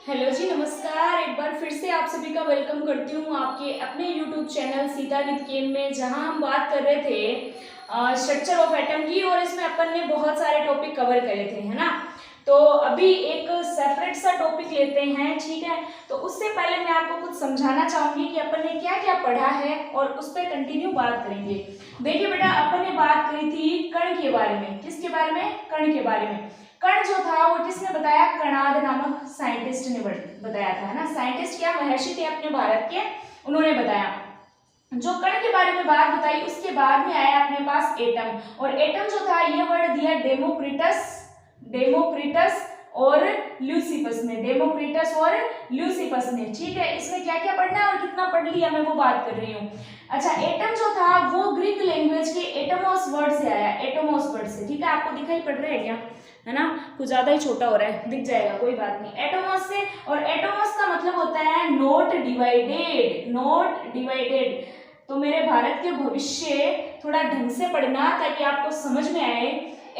Hello जी, नमस्कार। एक बार फिर से आप सभी का वेलकम करती हूँ आपके अपने यूट्यूब चैनल सीता विद केम में, जहाँ हम बात कर रहे थे स्ट्रक्चर ऑफ एटम की। और इसमें अपन ने बहुत सारे टॉपिक कवर करे थे, है ना। तो अभी एक सेपरेट सा टॉपिक लेते हैं, ठीक है। तो उससे पहले मैं आपको कुछ समझाना चाहूंगी कि अपन ने क्या क्या पढ़ा है और उस पर कंटिन्यू बात करेंगे। देखिए बेटा, अपन ने बात करी थी कण के बारे में। किसके बारे में? कण के बारे में। कण जो था वो किसने बताया? कणाद नामक साइंटिस्ट ने बताया था, है ना। साइंटिस्ट क्या? महर्षि थे अपने भारत के, उन्होंने बताया। जो कण के बारे में बात बताई, उसके बाद में आया अपने पास एटम। और एटम जो था, ये वर्ड दिया डेमोक्रिटस और ल्यूसिपस ने। डेमोक्रिटस और ल्यूसिपस ने, ठीक है। इसमें क्या क्या पढ़ना है और कितना पढ़ लिया, मैं वो बात कर रही हूँ। अच्छा, एटम जो था वो ग्रीक लैंग्वेज के एटोमोस वर्ड से आया, एटोमोस वर्ड से, ठीक है। आपको दिखाई पड़ रहा है क्या? है ना, कुछ ज्यादा ही छोटा हो रहा है, दिख जाएगा, कोई बात नहीं। एटोमोस से, और एटोमोस का मतलब होता है नॉट डिवाइडेड, नॉट डिवाइडेड। तो मेरे भारत के भविष्य थोड़ा ढंग से पढ़ना ताकि आपको समझ में आए।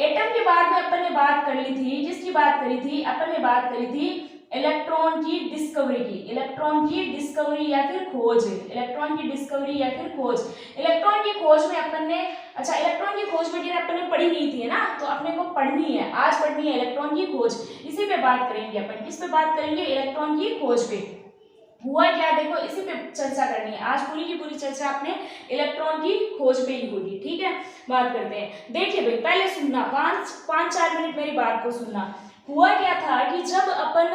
एटम के बाद में अपन ने बात कर ली थी, जिसकी बात करी थी अपन ने, बात करी थी इलेक्ट्रॉन की डिस्कवरी की। इलेक्ट्रॉन की डिस्कवरी या फिर खोज, इलेक्ट्रॉन की डिस्कवरी या फिर खोज। इलेक्ट्रॉन की खोज में अपन ने, अच्छा, इलेक्ट्रॉन की खोज में अपन ने पढ़ी नहीं थी ना, तो अपने को पढ़नी है, आज पढ़नी है इलेक्ट्रॉन की खोज। इसी पे बात करेंगे अपन। किस पे बात करेंगे? इलेक्ट्रॉन की खोज पे। हुआ क्या, देखो, इसी पे चर्चा करनी है आज। पूरी की पूरी चर्चा अपने इलेक्ट्रॉन की खोज पे ही होगी, ठीक है। बात करते हैं। देखिए भाई, पहले सुनना, 5-4 मिनट मेरी बात को सुनना। हुआ क्या था कि जब अपन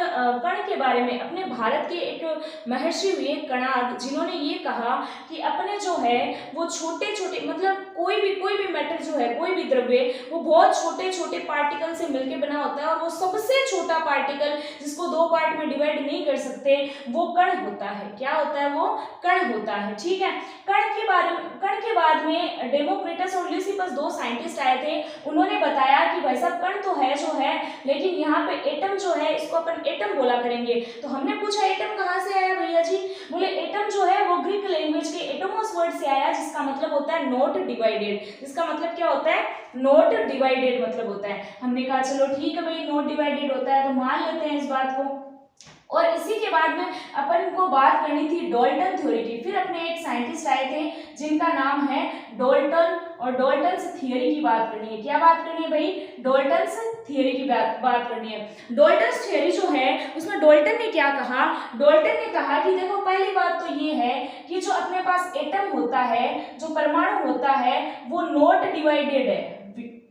कण के बारे में, अपने भारत के एक महर्षि हुए कणाद, जिन्होंने ये कहा कि अपने जो है वो छोटे छोटे, मतलब कोई भी मैटर जो है, कोई भी द्रव्य, वो बहुत छोटे छोटे पार्टिकल से मिलकर बना होता है। और वो सबसे छोटा पार्टिकल, जिसको 2 पार्ट में डिवाइड नहीं कर सकते, वो कण होता है। क्या होता है? वो कण होता है, ठीक है। कण के बाद में डेमोक्रिटस और ल्यूसिपस, 2 साइंटिस्ट आए थे। उन्होंने बताया कि भाई साहब, कण तो है जो है, लेकिन यहाँ पे एटम जो है, इसको अपन एटम बोला करेंगे। तो हमने पूछा एटम कहाँ से आया भैया जी? बोले एटम जो है वो ग्रीक लैंग्वेज के एटोमोस वर्ड से आया, जिसका मतलब होता है नॉट डिवाइडेड। जिसका मतलब क्या होता है? नॉट डिवाइडेड मतलब होता है। हमने कहा चलो ठीक है भाई, नॉट डिवाइडेड होता है तो मान लेते हैं इस बात को। और इसी के बाद में अपन को बात करनी थी डाल्टन थ्योरी की। फिर अपने एक साइंटिस्ट आए थे जिनका नाम है डाल्टन, और डाल्टन्स थ्योरी की बात करनी है। क्या बात करनी है भाई? डाल्टन्स थ्योरी की बात करनी है। डाल्टन्स थ्योरी जो है, उसमें डाल्टन ने क्या कहा? डाल्टन ने कहा कि देखो, पहली बात तो ये है कि जो अपने पास एटम होता है, जो परमाणु होता है, वो नॉट डिवाइडेड है,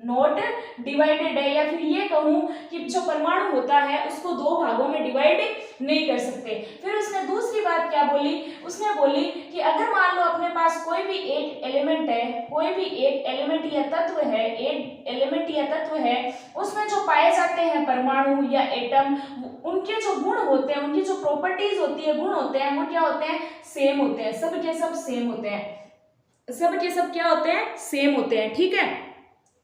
नॉट डिवाइडेड है। या फिर ये कहूं कि जो परमाणु होता है उसको 2 भागों में डिवाइड नहीं कर सकते। फिर उसने दूसरी बात क्या बोली? उसने बोली कि अगर मान लो अपने पास कोई भी एक एलिमेंट है, कोई भी एक एलिमेंट या तत्व है, एक एलिमेंट या तत्व है, उसमें जो पाए जाते हैं परमाणु या एटम, उनके जो गुण होते हैं, उनकी जो प्रॉपर्टीज होती है, गुण होते हैं, वो क्या होते हैं? सेम होते हैं। सब के सब सेम होते हैं, सब के सब क्या होते हैं? सेम होते हैं, ठीक है।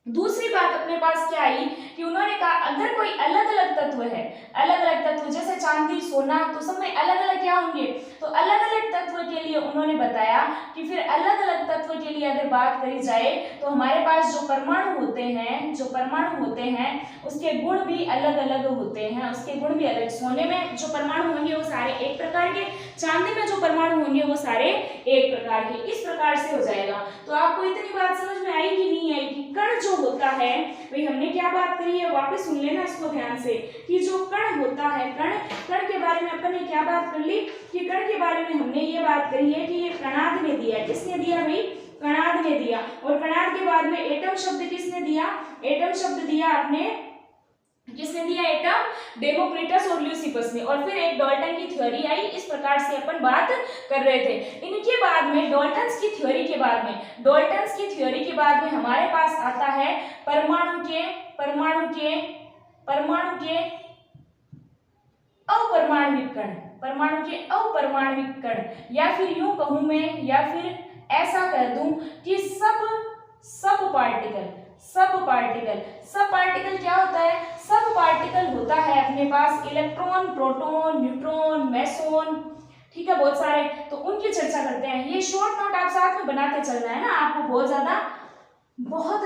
दूसरी बात अपने पास क्या आई कि उन्होंने कहा अगर कोई अलग अलग तत्व है, अलग अलग तत्व जैसे चांदी, सोना, तो सब में अलग अलग क्या होंगे? तो अलग अलग तत्व के लिए उन्होंने बताया कि फिर अलग अलग तत्व के लिए अगर बात करी जाए, तो हमारे पास जो परमाणु होते हैं, जो परमाणु होते हैं, उसके गुण भी अलग अलग होते हैं, उसके गुण भी अलग। सोने में जो परमाणु होंगे वो सारे एक प्रकार के, चांदी में जो परमाणु होंगे वो सारे एक प्रकार के। इस प्रकार से हो जाएगा। तो आपको इतनी बात समझ में आई कि नहीं आई कि कण जो होता है, भाई हमने क्या बात करी है, वापस सुन लेना इसको ध्यान से, कि जो कण होता है, कण के बारे में अपन ने क्या बात कर ली कि कण के बारे में हमने ये बात करी है कि ये कणाद ने दिया। किसने दिया भाई? कणाद ने दिया। और कणाद के बाद में एटम शब्द किसने दिया? एटम शब्द दिया आपने, किसने दिया? एटम, डेमोक्रिटस और ल्यूसिपस ने। और फिर एक डाल्टन की थ्योरी आई। इस प्रकार से अपन बात कर रहे थे। इनके बाद में, डाल्टन्स की थ्योरी के बाद में, डाल्टन्स की थ्योरी के बाद में हमारे पास आता है परमाणु के अपरमाणविक कण, परमाणु के अपरमाणविक कण, या फिर यूं कहूं मैं, या फिर ऐसा कह दूं कि सब पार्टिकल क्या होता है? सब पार्टिकल होता है अपने पास इलेक्ट्रॉन, प्रोटॉन, न्यूट्रॉन, मेसॉन, ठीक है, बहुत सारे। तो उनकी चर्चा करते हैं। ये शॉर्ट नोट आप साथ में बनाते चलना है ना, आपको बहुत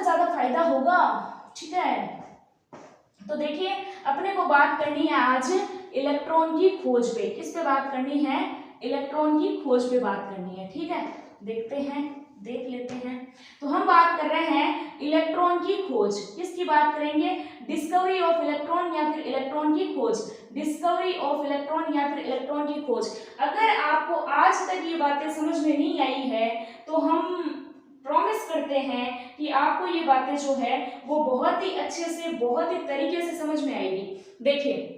ज्यादा फायदा होगा, ठीक है। तो देखिए, अपने को बात करनी है आज इलेक्ट्रॉन की खोज पे, किस पे बात करनी है, इलेक्ट्रॉन की खोज पे बात करनी है, ठीक है। देखते हैं, देख लेते हैं। तो हम बात कर रहे हैं इलेक्ट्रॉन की खोज, किसकी बात करेंगे, डिस्कवरी ऑफ इलेक्ट्रॉन या फिर इलेक्ट्रॉन की खोज, डिस्कवरी ऑफ इलेक्ट्रॉन या फिर इलेक्ट्रॉन की खोज। अगर आपको आज तक ये बातें समझ में नहीं आई है तो हम प्रॉमिस करते हैं कि आपको ये बातें जो है वो बहुत ही अच्छे से, बहुत ही तरीके से समझ में आएगी। देखिए,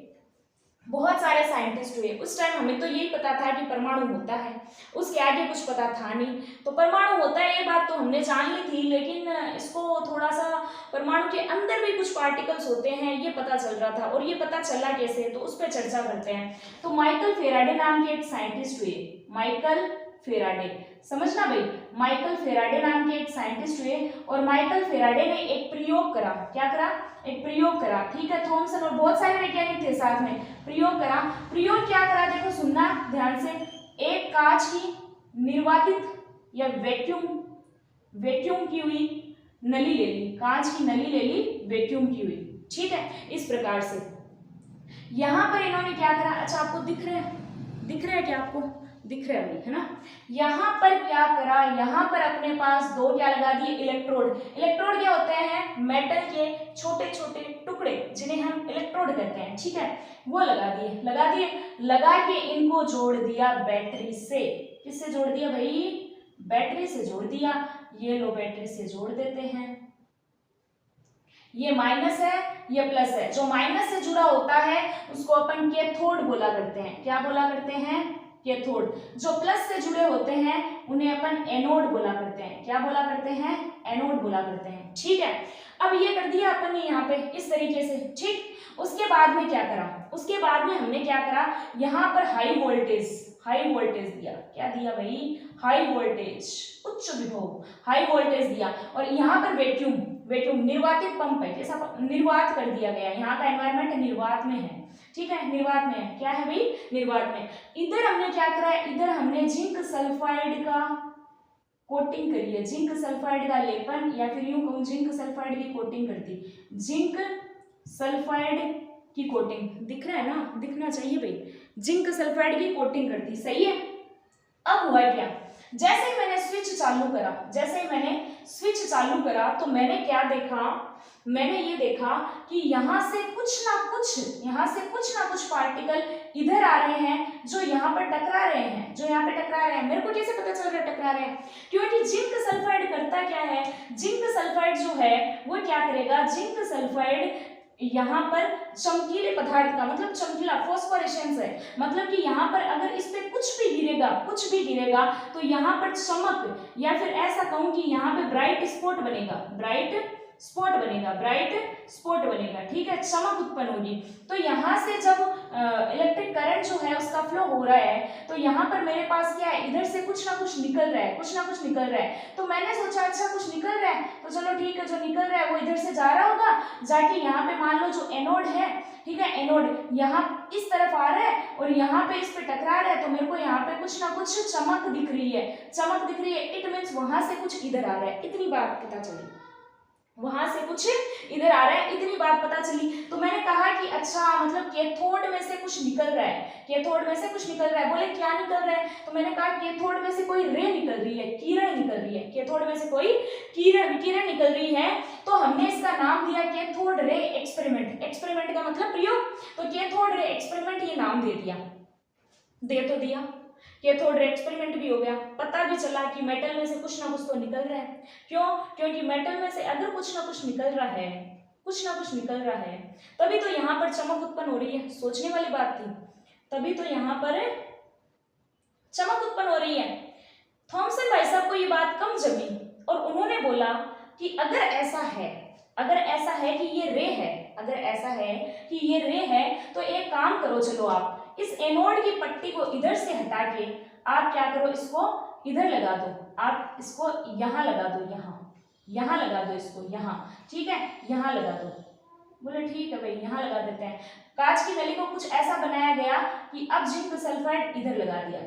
बहुत सारे साइंटिस्ट हुए, उस टाइम हमें तो यही पता था कि परमाणु होता है, उसके आगे कुछ पता था नहीं। तो परमाणु होता है ये बात तो हमने जान ली थी, लेकिन इसको थोड़ा सा परमाणु के अंदर भी कुछ पार्टिकल्स होते हैं ये पता चल रहा था, और ये पता चला कैसे, तो उस पर चर्चा करते हैं। तो माइकल फेराडे नाम के एक साइंटिस्ट हुए, माइकल फेराडे, समझना भाई, माइकल फेराडे नाम के एक साइंटिस्ट हुए, और माइकल फेराडे ने एक प्रयोग करा, क्या करा, एक प्रयोग करा, ठीक है। थॉमसन और बहुत सारे वैज्ञानिक थे साथ में, प्रयोग करा। प्रयोग क्या करा, देखो सुनना ध्यान से, एक कांच की निर्वातित या वैक्यूम की हुई नली ले ली, कांच की नली ले ली, वैक्यूम की हुई, ठीक है। इस प्रकार से यहां पर इन्होंने क्या करा, अच्छा आपको दिख रहे हैं क्या, आपको दिख रहा है ना। यहाँ पर क्या करा, यहाँ पर अपने पास दो क्या लगा दिए, इलेक्ट्रोड। इलेक्ट्रोड क्या होते हैं, मेटल के छोटे छोटे टुकड़े जिन्हें हम इलेक्ट्रोड कहते हैं, ठीक है, वो लगा के इनको जोड़ दिया बैटरी से। किससे जोड़ दिया भाई, बैटरी से जोड़ दिया। ये लो बैटरी से जोड़ देते हैं, ये माइनस है, ये प्लस है। जो माइनस से जुड़ा होता है उसको अपन कैथोड बोला करते हैं, क्या बोला करते हैं, कैथोड। जो प्लस से जुड़े होते हैं उन्हें अपन एनोड बोला करते हैं, क्या बोला करते हैं, एनोड बोला करते हैं, ठीक है। अब ये कर दिया अपन ने यहाँ पे इस तरीके से, ठीक। उसके बाद में क्या करा, उसके बाद में हमने क्या करा, यहाँ पर हाई वोल्टेज दिया, क्या दिया भाई, हाई वोल्टेज, उच्च विभव, हाई वोल्टेज दिया। और यहाँ पर वैक्यूम निर्वातित पंप है, कैसा निर्वात कर दिया गया, यहाँ का एनवायरमेंट निर्वात में है, ठीक है, निर्वात में है, क्या है भाई, निर्वात में। इधर हमने क्या करा है, इधर हमने जिंक सल्फाइड का कोटिंग करी है, जिंक सल्फाइड का लेपन, या फिर यूं कहूं जिंक सल्फाइड की कोटिंग कर दी, जिंक सल्फाइड की कोटिंग, दिख रहा है ना, दिखना चाहिए भाई, जिंक सल्फाइड की कोटिंग कर दी, सही है। अब हुआ क्या, जैसे ही मैंने स्विच चालू करा तो मैंने क्या देखा, मैंने ये देखा कि यहाँ से कुछ ना कुछ पार्टिकल इधर आ रहे हैं जो यहाँ पर टकरा रहे हैं, मेरे को कैसे पता चल रहा है टकरा रहे हैं, क्योंकि जिंक सल्फाइड करता क्या है, जिंक सल्फाइड जो है वो क्या करेगा, जिंक सल्फाइड यहाँ पर चमकीले पदार्थ का मतलब चमकीला फॉस्फोरेसेंस है, मतलब कि यहाँ पर अगर इस पे कुछ भी गिरेगा तो यहाँ पर चमक, या फिर ऐसा कहूं कि यहाँ पे ब्राइट स्पॉट बनेगा, ठीक है, चमक उत्पन्न होगी। तो यहाँ से जब इलेक्ट्रिक करंट जो है उसका फ्लो हो रहा है तो यहाँ पर मेरे पास क्या है, इधर से कुछ ना कुछ निकल रहा है, तो मैंने सोचा अच्छा कुछ निकल रहा है तो चलो ठीक है, जो निकल रहा है वो इधर से जा रहा होगा, जाके यहाँ पे मान लो जो एनोड है, ठीक है, एनोड यहाँ इस तरफ आ रहा है और यहाँ पे इस पे टकरा रहा है, तो मेरे को यहाँ पे कुछ ना कुछ चमक दिख रही है, इट मीन्स वहां से कुछ इधर आ रहा है, इतनी बात पता चली, वहां से कुछ इधर आ रहा है, इतनी बात पता चली। तो मैंने कहा कि अच्छा मतलब कैथोड में से कुछ निकल रहा है, बोले क्या निकल रहा है, तो मैंने कहा कैथोड में से कोई रे निकल रही है, किरण निकल रही है, कैथोड में से कोई किरण निकल रही है, तो हमने इसका नाम दिया कैथोड रे एक्सपेरिमेंट का मतलब प्रयोग, तो कैथोड रे एक्सपेरिमेंट ये नाम दे दिया, कैथोड रे एक्सपेरिमेंट भी हो गया, पता भी चला कि मेटल में से कुछ ना कुछ तो निकल रहा है, क्योंकि मेटल में से अगर कुछ ना कुछ निकल रहा है तभी तो यहाँ पर चमक उत्पन्न हो रही है, सोचने वाली बात थी, तभी तो यहाँ पर चमक उत्पन्न हो रही है। थॉमसन भाई साहब को ये बात कम जमी और उन्होंने बोला कि अगर ऐसा है कि ये रे है, तो एक काम करो, चलो आप इस एनोड की पट्टी को इधर से हटा के आप क्या करो, इसको इधर लगा दो, आप इसको यहाँ लगा दो, यहाँ लगा दो इसको, यहाँ, ठीक है, यहाँ लगा दो। बोले ठीक है भाई, यहाँ लगा देते हैं। कांच की नली को कुछ ऐसा बनाया गया कि अब जिंक सल्फाइड इधर लगा दिया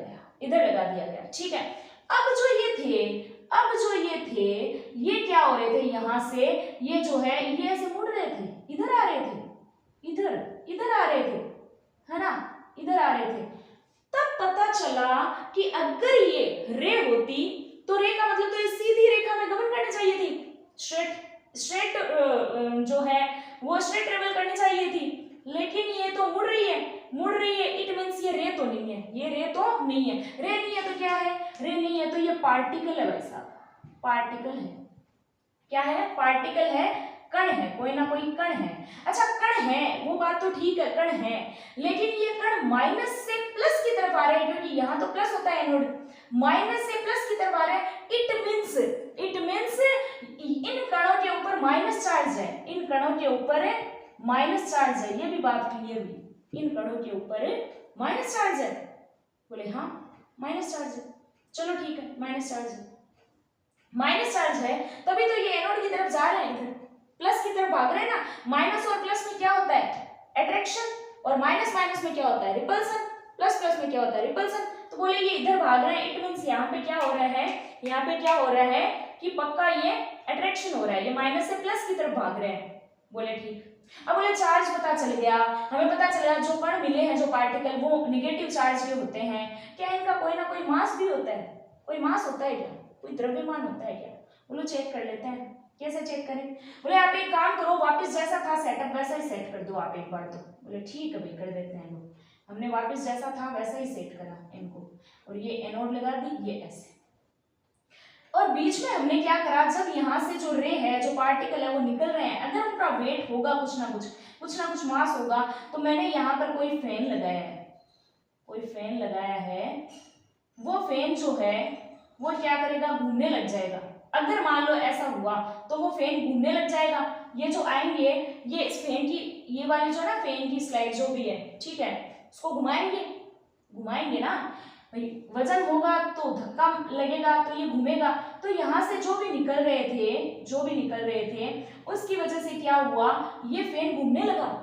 गया, ठीक है। अब जो ये थे ये क्या हो रहे थे, यहाँ से ये जो है ये ऐसे मुड़ रहे थे, इधर आ रहे थे, है ना, इधर आ रहे थे। तब पता चला कि अगर ये रे होती तो रे का मतलब तो ये सीधी रेखा में गमन करनी चाहिए थी, स्ट्रेट जो है वो स्ट्रेट ट्रेवल करनी चाहिए थी, लेकिन ये तो मुड़ रही है, इट मींस ये रे तो नहीं है, ये रे तो नहीं है। रे नहीं है तो क्या है, रे नहीं है तो ये पार्टिकल है भाई साहब, पार्टिकल है। क्या है, पार्टिकल है, कण है, कोई ना कोई कण है। अच्छा कण है वो बात तो ठीक है, कण है, लेकिन ये कण माइनस से प्लस की तरफ आ रहे हैं, क्योंकि यहाँ तो प्लस होता है एनोड, माइनस से प्लस की तरफ आ रहा है। इट मींस इन कणों के ऊपर माइनस चार्ज है, इन कणों के ऊपर माइनस चार्ज है, ये भी बात क्लियर हुई, इन कणों के ऊपर माइनस चार्ज है। बोले हाँ माइनस चार्ज है, चलो ठीक है माइनस चार्ज है, माइनस चार्ज है तभी तो ये एनोड की तरफ जा रहे हैं, इधर प्लस की तरफ भाग रहे हैं ना। माइनस और प्लस में क्या होता है, अट्रैक्शन, और माइनस माइनस में क्या होता है, रिपल्सन, प्लस प्लस में क्या होता है, रिपल्सन। तो बोले ये इधर भाग रहे हैं, इट मींस यहाँ पे क्या हो रहा है, यहाँ पे क्या हो रहा है कि पक्का ये अट्रैक्शन हो रहा है, ये माइनस से प्लस की तरफ भाग रहे हैं। बोले ठीक। अब बोले चार्ज पता चल गया, हमें पता चला जो कण मिले हैं, जो पार्टिकल, वो निगेटिव चार्ज के होते हैं। क्या इनका कोई ना कोई मास भी होता है, कोई मास होता है क्या, कोई द्रव्यमान होता है क्या? बोलो चेक कर लेते हैं, कैसे चेक करें? बोले आप एक काम करो, वापस जैसा था सेटअप वैसा ही सेट कर दो आप एक बार तो। बोले ठीक है भाई कर देते हैं लोग। हमने वापस जैसा था वैसा ही सेट करा इनको, और ये एनोड लगा दी, ये ऐसे, और बीच में हमने क्या करा, जब यहाँ से जो रे है, जो पार्टिकल है वो निकल रहे हैं, अगर उनका वेट होगा कुछ ना कुछ मास होगा, तो मैंने यहाँ पर कोई फैन लगाया है, कोई फैन लगाया है, वो फैन जो है वो क्या करेगा, घूमने लग जाएगा। अगर मान लो ऐसा हुआ तो वो फैन घूमने लग जाएगा, ये जो आएंगे, ये इस फैन की, ये वाली जो है ना फैन की स्लाइड जो भी है, ठीक है, उसको घुमाएंगे ना भाई, वजन होगा तो धक्का लगेगा तो ये घूमेगा। तो यहाँ से जो भी निकल रहे थे उसकी वजह से क्या हुआ, ये फैन घूमने लगा,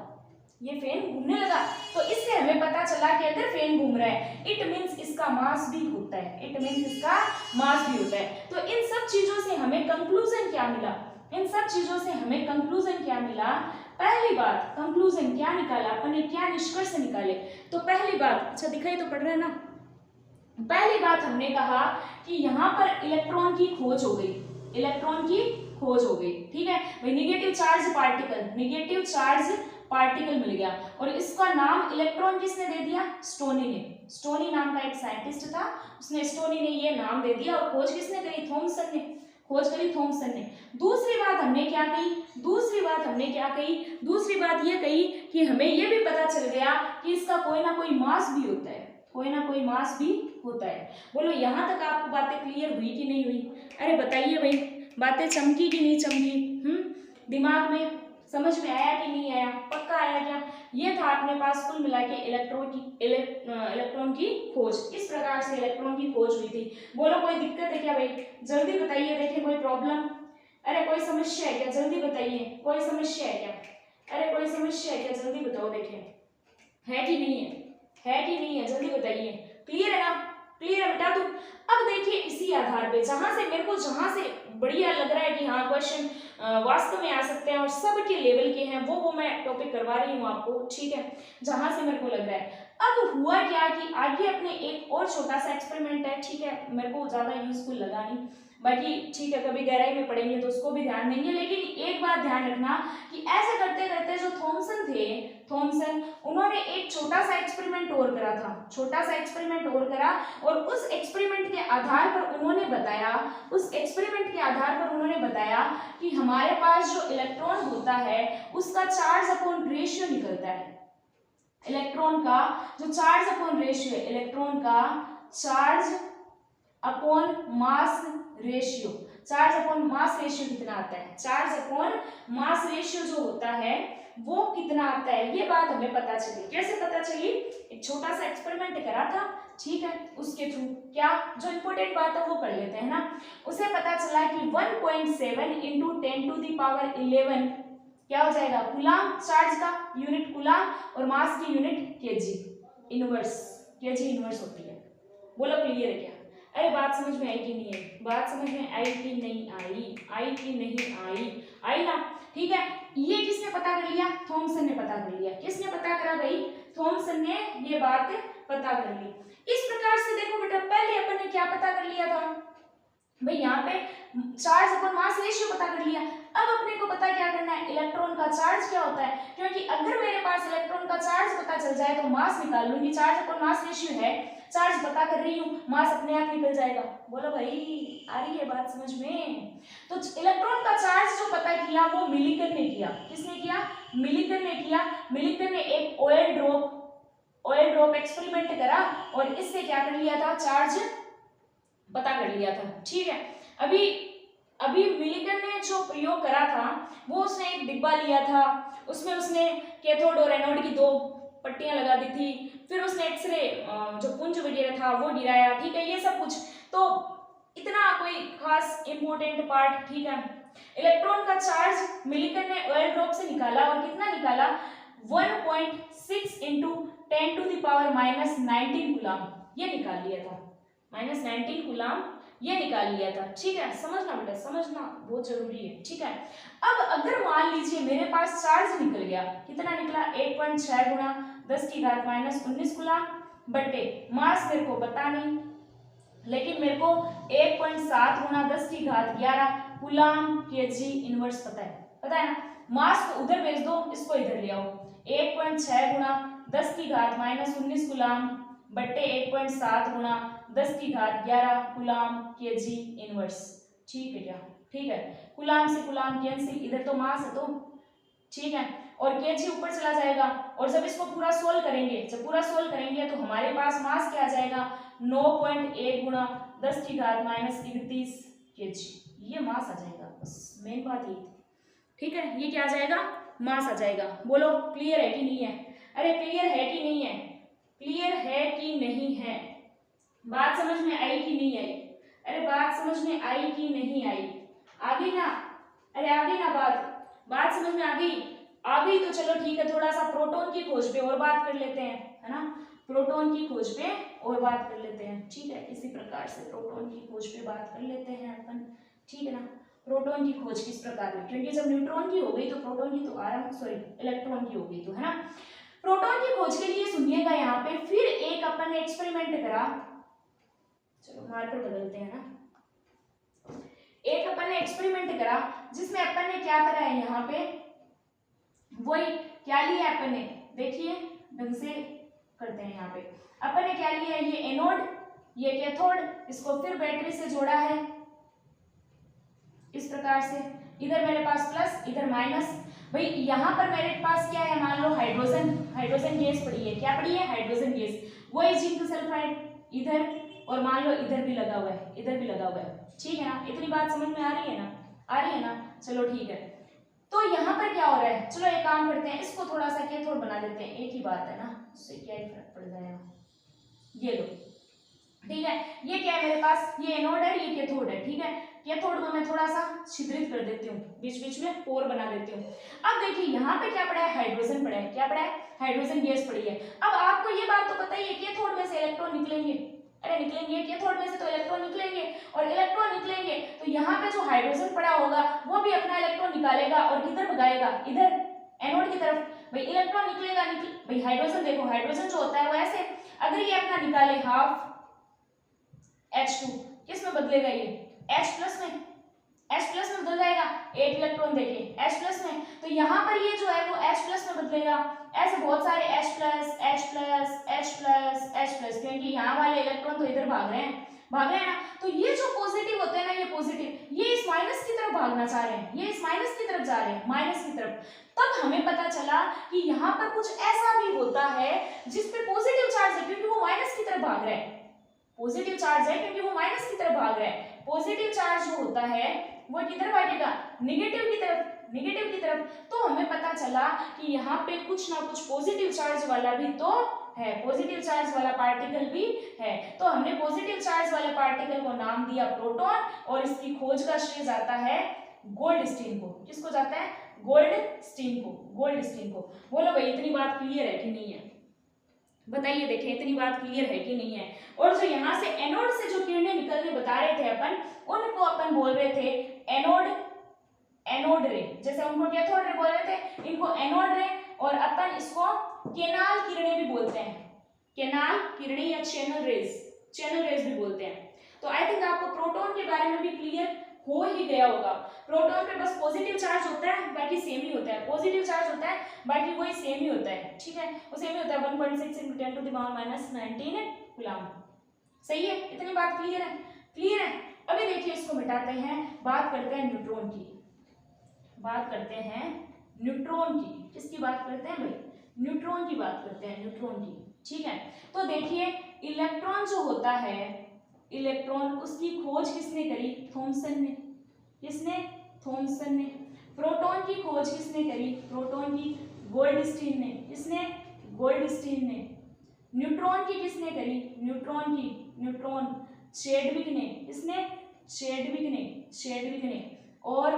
तो इससे हमें पता चला कि अगर फैन घूम रहा है इट मींस इसका मास भी होता है, तो इन सब चीजों से हमें कंक्लूजन क्या मिला, पहली बात कंक्लूजन क्या निकाला अपन ने, क्या निष्कर्ष निकाले? तो पहली बात, अच्छा दिखाई तो पड़ रहा है ना, पहली बात हमने कहा कि यहाँ पर इलेक्ट्रॉन की खोज हो गई, ठीक है भाई, निगेटिव चार्ज पार्टिकल मिल गया, और इसका नाम इलेक्ट्रॉन किसने दे दिया, स्टोनी नाम का एक साइंटिस्ट था, उसने स्टोनी ने ये नाम दे दिया, और खोज किसने करी, थॉमसन ने। दूसरी बात ये कही कि हमें ये भी पता चल गया कि इसका कोई ना कोई मास भी होता है, बोलो यहाँ तक आपको बातें क्लियर हुई कि नहीं हुई? अरे बताइए भाई, बातें चमकी कि नहीं चमकी? दिमाग में समझ में आया कि नहीं आया? पक्का आया क्या? ये था अपने पास कुल मिला के इलेक्ट्रॉन की खोज। इस प्रकार से इलेक्ट्रॉन की खोज हुई थी। बोलो कोई दिक्कत है क्या भाई? जल्दी बताइए, देखिए कोई प्रॉब्लम? अरे कोई समस्या है क्या? जल्दी बताइए, कोई समस्या है क्या? अरे कोई समस्या है क्या? जल्दी बताओ, देखिए है कि नहीं है, जल्दी बताइए। क्लियर है ना? क्लियर है, बता दूं? अब देखिए इसी आधार पे जहां से बढ़िया लग रहा है कि हाँ क्वेश्चन वास्तव में आ सकते हैं और सबके लेवल के हैं, वो मैं टॉपिक करवा रही हूँ आपको, ठीक है, जहां से मेरे को लग रहा है। अब हुआ क्या कि आगे अपने एक और छोटा सा एक्सपेरिमेंट है, ठीक है, मेरे को ज्यादा यूजफुल लगा नहीं, बाकी ठीक है कभी गहराई में पढ़ेंगे तो उसको भी ध्यान देंगे। लेकिन एक बात ध्यान रखना कि ऐसे करते करते जो थॉमसन उन्होंने एक छोटा सा एक्सपेरिमेंट और करा, और उस एक्सपेरिमेंट के आधार पर उन्होंने बताया कि हमारे पास जो इलेक्ट्रॉन होता है उसका चार्ज अपॉन रेशियो निकलता है। इलेक्ट्रॉन का जो चार्ज अपॉन रेशियो है, इलेक्ट्रॉन का चार्ज अपॉन मास रेशियो, कितना आता है? चार्ज अपॉन मास रेशियो जो होता है वो कितना आता है, ये बात हमें पता चली। कैसे पता चली? एक छोटा सा एक्सपेरिमेंट करा था, ठीक है, उसके थ्रू क्या जो इंपॉर्टेंट बात है वो कर लेते हैं ना। उसे पता चला कि 1.7 इंटू 10⁻11 क्या हो जाएगा? कूलाम, चार्ज का यूनिट कूलाम और मास की यूनिट केजी इनवर्स होती है। बोलो क्लियर है क्या? अरे बात समझ में आई कि नहीं आई? बात समझ में आई कि नहीं आई? आई ना? ठीक है, ये किसने पता कर लिया? थॉमसन ने पता कर लिया। किसने पता करा भाई? थॉमसन थॉमसन ने ये बात पता कर ली। इस प्रकार से देखो बेटा पहले अपन ने क्या पता कर लिया था भाई, यहाँ पे चार्ज अपन मास रेशियो पता कर लिया। अब अपने को पता क्या करना है, इलेक्ट्रॉन का चार्ज क्या होता है, क्योंकि अगर मेरे पास इलेक्ट्रॉन का चार्ज पता चल जाए तो मास निकाल लूंगी। चार्ज अपन मास रेशियो है, चार्ज पता कर रही हूँ, मास अपने आप निकल जाएगा। बोलो भाई आ रही है बात समझ में? तो इलेक्ट्रॉन का चार्ज जो पता किया वो मिलिकन ने किया। किसने किया? मिलिकन ने किया। मिलिकन ने एक ऑयल ड्रॉप एक्सपेरिमेंट करा और इससे क्या कर लिया था, चार्ज पता कर लिया था। ठीक है, अभी मिलिकन ने जो प्रयोग करा था वो उसने एक डिब्बा लिया था, उसमें उसने कैथोड और एनोड की दो पट्टियां लगा दी थी, फिर उसने एक्सरे जो पुंज वगैरह था वो गिराया। ठीक है, ये सब कुछ तो इतना कोई खास इंपॉर्टेंट पार्ट। ठीक है, इलेक्ट्रॉन का चार्ज मिलिकन ने ऑयल ड्रॉप से निकाला और कितना निकाला, 1.6 इंटू 10⁻⁻19 कूलम ये निकाल लिया था। -19 कूलम ये निकाल लिया था। ठीक है, समझना बेटा, समझना बहुत जरूरी है। ठीक है, अब अगर मान लीजिए मेरे पास चार्ज निकल गया, कितना निकला, 1.6 गुणा 10⁻⁻19 कूलम बटे मास मेरे को पता नहीं, लेकिन मेरे को 1.7 गुणा 10⁻11 कूलम केजी इनवर्स पता है ना। मास को उधर भेज दो, इसको इधर ले आओ, 1.6 गुणा 10⁻⁻19 कूलम बट्टे 1.7 गुणा 10⁻11 कूलम केजी इनवर्स। ठीक है क्या? ठीक है, कूलम से कूलम कैंसिल, इधर तो मास है तो ठीक है, और केजी ऊपर चला जाएगा। और जब इसको पूरा सोल्व करेंगे तो हमारे पास मास क्या आ जाएगा, 9.1 गुणा 10⁻31 केजी, ये मास आ जाएगा। बस मेन बात यही थी। ठीक है, ये क्या आ जाएगा, मास आ जाएगा। बोलो क्लियर है कि नहीं है? अरे क्लियर है कि नहीं है? क्लियर है कि नहीं है? बात समझ में आई कि नहीं आई? अरे बात समझ में आई कि नहीं आई? आ गई ना? अरे आ गई ना बात समझ में आ गई तो चलो ठीक है, थोड़ा सा प्रोटॉन की खोज पे और बात कर लेते हैं, है ना। प्रोटॉन की खोज पे और बात कर लेते हैं। ठीक है, इसी प्रकार से प्रोटॉन की खोज पे बात कर लेते हैं अपन। ठीक है ना, प्रोटॉन की खोज किस प्रकार में, क्योंकि जब न्यूट्रॉन की हो गई तो प्रोटॉन की तो इलेक्ट्रॉन की हो गई तो, है ना। प्रोटॉन की खोज के लिए सुनिएगा यहाँ पे फिर एक अपन ने एक्सपेरिमेंट करा, चलो मार्कर बदलते हैं ना। एक अपन ने एक्सपेरिमेंट करा जिसमें अपन ने क्या करा है, यहाँ पे वही क्या लिया अपन ने, देखिए ढंग से करते हैं। यहाँ पे अपन ने क्या लिया है, ये एनोड ये कैथोड, इसको फिर बैटरी से जोड़ा है इस प्रकार से, इधर मेरे पास प्लस इधर माइनस। भाई यहाँ पर मेरे पास क्या है, मान लो हाइड्रोजन गैस पड़ी है, क्या पड़ी है, हाइड्रोजन गैस, वही जिंक सल्फाइड इधर, और मान लो इधर भी लगा हुआ है, इधर भी लगा हुआ है। ठीक है ना, इतनी बात समझ में आ रही है ना? चलो ठीक है, तो यहाँ पर क्या हो रहा है, चलो एक काम करते हैं, इसको थोड़ा सा कैथोड बना देते हैं, एक ही बात है ना, उससे क्या ही फर्क पड़ जाएगा। ये लो, ठीक है, ये क्या है मेरे पास, ये एनोड है, ये कैथोड है। ठीक है, कैथोड को मैं थोड़ा सा छिद्रित कर देती हूँ, बीच बीच में पोर बना देती हूँ। अब देखिए यहाँ पे क्या पड़ा है, हाइड्रोजन पड़ा है, क्या पड़ा है, हाइड्रोजन गैस पड़ी है। अब आपको ये बात तो पता ही है, कैथोड में से इलेक्ट्रॉन निकलेंगे, अरे निकलेंगे, कैथोड में से तो इलेक्ट्रॉन निकलेंगे, और इलेक्ट्रॉन निकलेंगे तो यहाँ पे जो हाइड्रोजन पड़ा होगा वो भी अपना इलेक्ट्रॉन निकालेगा और किधर भगाएगा, इधर एनोड की तरफ। भाई इलेक्ट्रॉन निकलेगा, भाई हाइड्रोजन देखो, हाइड्रोजन जो होता है वो ऐसे, अगर ये अपना निकाले हाफ H2, किस में बदलेगा, ये H प्लस में बदल जाएगा, एक इलेक्ट्रॉन देखिए H प्लस में, तो यहाँ पर ये जो है वो H प्लस में बदलेगा। ऐसे बहुत सारे H प्लस, क्योंकि यहाँ वाले इलेक्ट्रॉन तो इधर भाग रहे हैं ना, तो ये जो पॉजिटिव होते हैं ना, ये पॉजिटिव, ये इस माइनस की तरफ भागना चाह रहे हैं, ये इस माइनस की तरफ जा रहे हैं, माइनस की तरफ। तब हमें पता चला कि यहाँ पर कुछ ऐसा भी होता है जिसपे पॉजिटिव चार्ज है, क्योंकि वो माइनस की तरफ भाग रहा है, पॉजिटिव चार्ज है क्योंकि वो माइनस की तरफ भाग रहा है। पॉजिटिव चार्ज जो होता है वो किधर भागेगा, नेगेटिव की तरफ। तो हमें पता चला कि यहाँ पे कुछ ना कुछ पॉजिटिव चार्ज वाला भी तो है, पॉजिटिव चार्ज वाला पार्टिकल भी है। तो हमने पॉजिटिव चार्ज वाले पार्टिकल को नाम दिया प्रोटॉन, और इसकी खोज का श्रेय जाता है गोल्डस्टीन को। किसको जाता है, गोल्डस्टीन को। बोलो भाई इतनी बात क्लियर है कि नहीं है, बताइए, देखें इतनी बात क्लियर है कि नहीं है। और जो यहाँ से एनोड से जो किरणें निकलने बता रहे थे अपन, उनको अपन बोल रहे थे एनोड रे, जैसे उनको कैथोड रे बोल रहे थे, इनको एनोड रे, और अपन इसको केनाल किरणें भी बोलते बोलते हैं, कैनाल किरणें या चैनल रेज भी बोलते हैं। तो आई थिंक आपको प्रोटॉन के बारे में भी क्लियर हो ही गया होगा। प्रोटॉन पे बस पॉजिटिव चार्ज होता है, बाकी सेम ही होता है, पॉजिटिव चार्ज होता है, बाकी वही सेम ही होता है, ठीक है, वो सेम ही होता है, 1.6 × 10⁻⁻19 कूलम। सही है, इतनी बात क्लियर है? क्लियर है। अभी देखिए इसको मिटाते हैं, बात करते हैं न्यूट्रॉन की, बात करते हैं न्यूट्रॉन की। किसकी बात करते हैं भाई? न्यूट्रॉन की बात करते हैं, न्यूट्रॉन की, ठीक है। तो देखिए इलेक्ट्रॉन जो होता है, इलेक्ट्रॉन, उसकी खोज किसने करी? थॉमसन ने। किसने? थॉमसन ने। प्रोटॉन की खोज किसने करी? प्रोटॉन की गोल्डस्टीन ने। किसने? गोल्डस्टीन ने। न्यूट्रॉन की किसने करी? न्यूट्रॉन चैडविक ने। किसने? चैडविक ने। और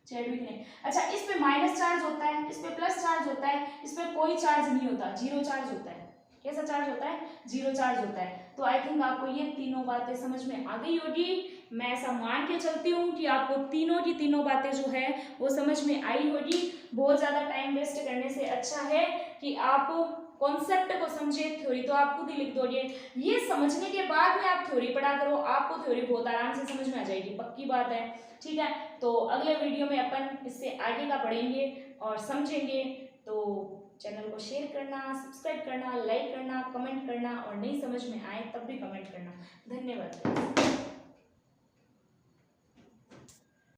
चैडविक ने। अच्छा, इस पे माइनस चार्ज होता है, इस पे प्लस चार्ज होता है, इस पे कोई चार्ज नहीं होता, जीरो चार्ज होता है। कैसा चार्ज होता है? जीरो चार्ज होता है। तो आई थिंक आपको ये तीनों बातें समझ में आ गई होगी। मैं ऐसा मान के चलती हूँ कि आपको तीनों की तीनों बातें जो है वो समझ में आई होगी। बहुत ज़्यादा टाइम वेस्ट करने से अच्छा है कि आप कॉन्सेप्ट को समझे। थ्योरी तो आप खुद ही लिख दोगे, ये समझने के बाद में आप थ्योरी पढ़ा करो, आपको थ्योरी बहुत आराम से समझ में आ जाएगी, पक्की बात है, ठीक है। तो अगले वीडियो में अपन इससे आगे का पढ़ेंगे और समझेंगे। तो चैनल को शेयर करना, सब्सक्राइब करना, लाइक करना, कमेंट करना, और नहीं समझ में आए तब भी कमेंट करना। धन्यवाद।